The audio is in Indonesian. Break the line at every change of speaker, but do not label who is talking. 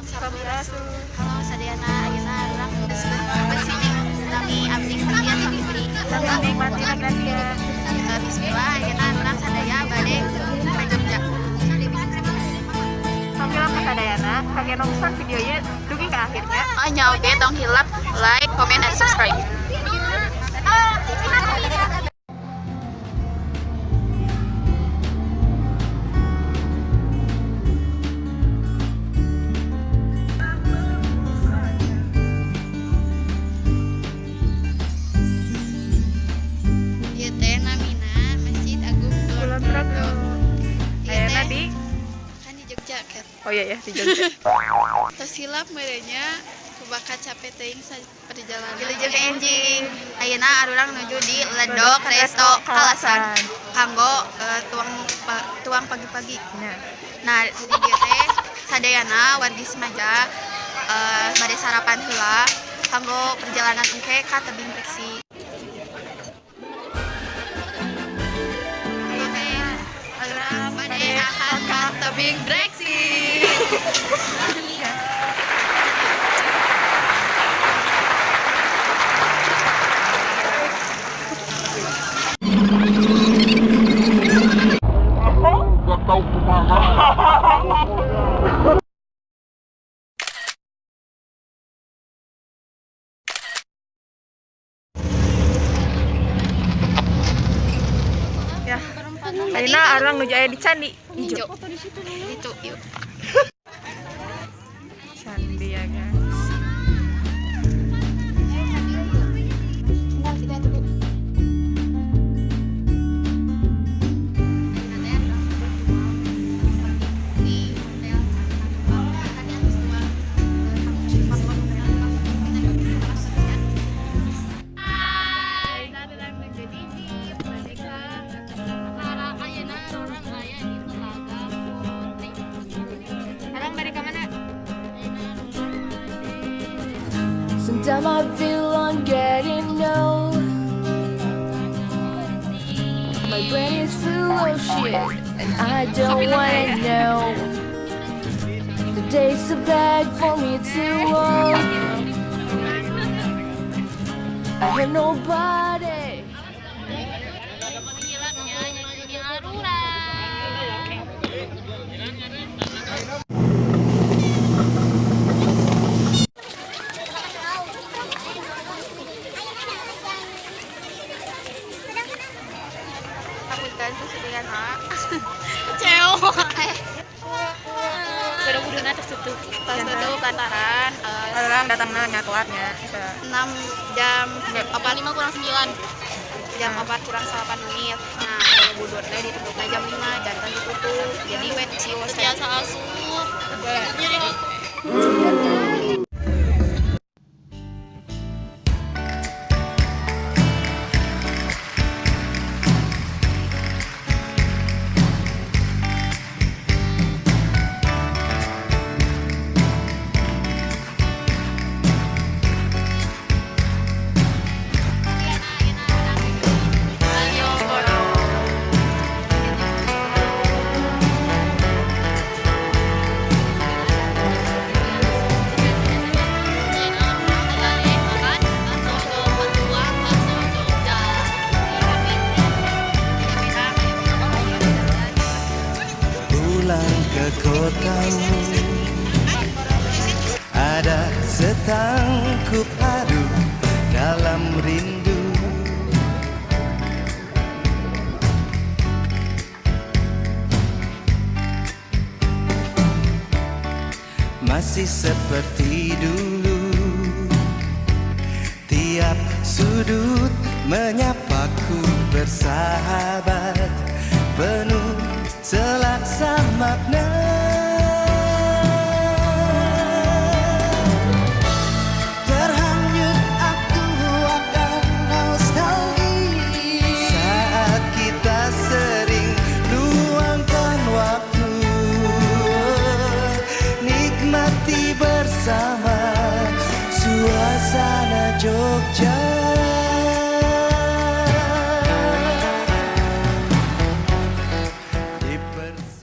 Sampurasun. Halo Sadayana, ayeuna urang bersini nami abdi sakieu sabri.
Sami mati nagradia.
Bismillah, ayeuna urang sadaya bade ka Jogja.
Panggilan ke Sadayana, kami nonton videonya dugi ke akhirnya.
Nyaoge tong hilap, like, comment, dan subscribe. Ieu teh namina Masjid Agung Kulon Progo.
Ayeuna di
Kan di Jogja kan.
Oh iya ya, di Jogja.
Tos hilap merenya kubakat capek teuing perjalanan. Wilujeng enjing. Ayeuna arurang nuju di Ledok Resto Kalasan. Kanggo tuang pagi-pagi. Nah, di dieu teh sadayana wargi Simaja bade sarapan heula kanggo perjalanan engke ka tebing Breksi. Ayo teh arurang bade akan ka tebing Breksi.
Ya. Ayeuna arang nuju aya di candi ijo.
Itu yuk.
Candi ya, guys.
Sometimes I feel I'm getting old. My brain is full of shit, and I don't wanna know. The days are bad for me too old. I have nobody.
Punten Sadayana. Cewek.
Kudu-kuduna tertutup.
Pas tutup lantaran
Arang datangna nya telatnya.
6 jam 4:05 jam 4:09 menit. Nah, kalau budur teh ditutupnya jam 5, jantan ditutup. Jadi wet cios biasa asup.
Pulang ke kotamu, ada setangkup haru dalam rindu. Masih seperti dulu, tiap sudut menyapaku bersahabat, penuh selaksa makna. Terhanyut aku akan nostalgia saat kita sering luangkan waktu, nikmati bersama suasana Jogja.